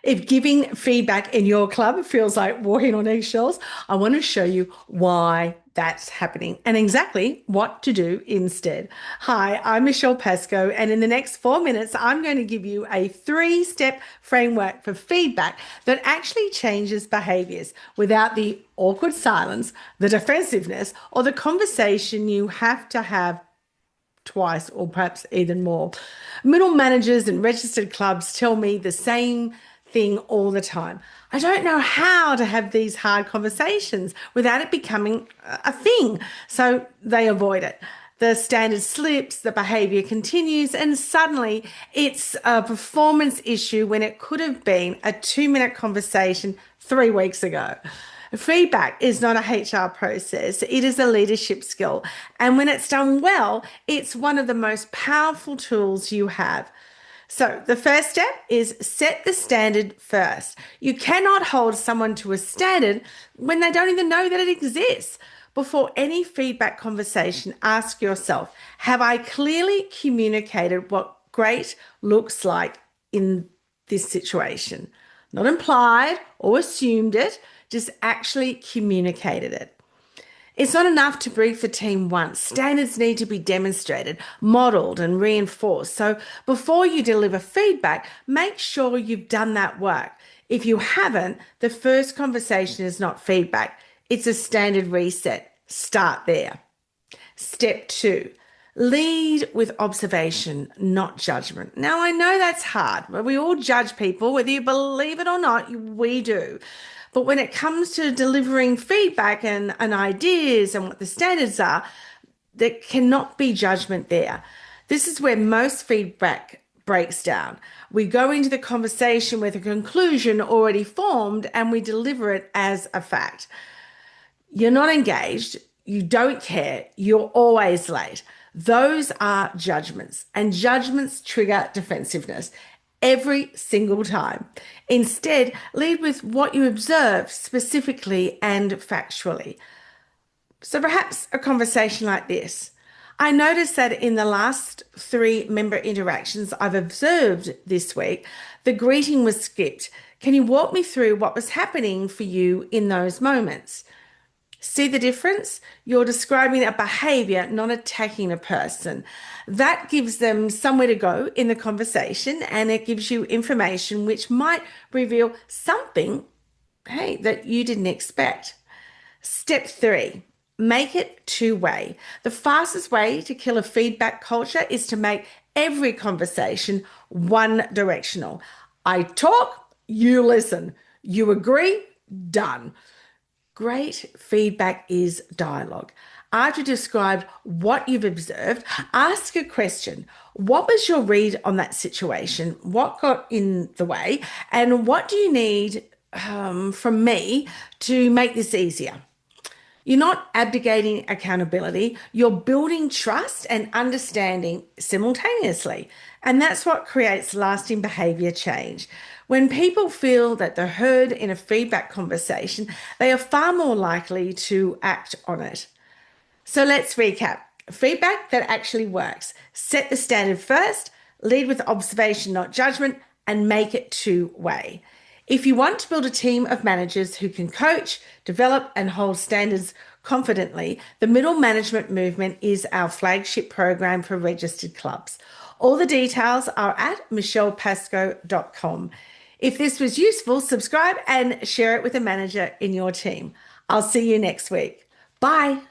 If giving feedback in your club feels like walking on eggshells, I want to show you why that's happening and exactly what to do instead. Hi, I'm Michelle Pascoe, and in the next 4 minutes, I'm going to give you a 3-step framework for feedback that actually changes behaviors without the awkward silence, the defensiveness, or the conversation you have to have twice or perhaps even more. Middle managers and registered clubs tell me the same thing all the time. I don't know how to have these hard conversations without it becoming a thing, so they avoid it. The standard slips, the behavior continues, and suddenly it's a performance issue when it could have been a 2-minute conversation 3 weeks ago. Feedback is not a HR process, it is a leadership skill. And when it's done well, it's one of the most powerful tools you have. So, the first step is set the standard first. You cannot hold someone to a standard when they don't even know that it exists. Before any feedback conversation, ask yourself, have I clearly communicated what great looks like in this situation? Not implied or assumed it, just actually communicated it. It's not enough to brief the team once. Standards need to be demonstrated, modeled, and reinforced. So before you deliver feedback, make sure you've done that work. If you haven't, the first conversation is not feedback, it's a standard reset. Start there. Step 2. Lead with observation, not judgment. Now, I know that's hard. We all judge people, whether you believe it or not, we do. But when it comes to delivering feedback and ideas and what the standards are, there cannot be judgment there. This is where most feedback breaks down. We go into the conversation with a conclusion already formed and we deliver it as a fact. You're not engaged, you don't care, you're always late. Those are judgments, and judgments trigger defensiveness every single time. Instead, lead with what you observe specifically and factually. So perhaps a conversation like this. I noticed that in the last 3 member interactions I've observed this week, the greeting was skipped. Can you walk me through what was happening for you in those moments? See the difference? You're describing a behavior, not attacking a person. That gives them somewhere to go in the conversation, and it gives you information which might reveal something, hey, that you didn't expect. Step 3, make it two-way. The fastest way to kill a feedback culture is to make every conversation one-directional. I talk, you listen. You agree, done. Great feedback is dialogue. After you've described what you've observed, ask a question. What was your read on that situation? What got in the way? And what do you need from me to make this easier? You're not abdicating accountability, you're building trust and understanding simultaneously. And that's what creates lasting behavior change. When people feel that they're heard in a feedback conversation, they are far more likely to act on it. So let's recap. Feedback that actually works. Set the standard first, lead with observation, not judgment, and make it two-way. If you want to build a team of managers who can coach, develop, and hold standards confidently, the Middle Management Movement is our flagship program for registered clubs. All the details are at michellepascoe.com. If this was useful, subscribe and share it with a manager in your team. I'll see you next week. Bye.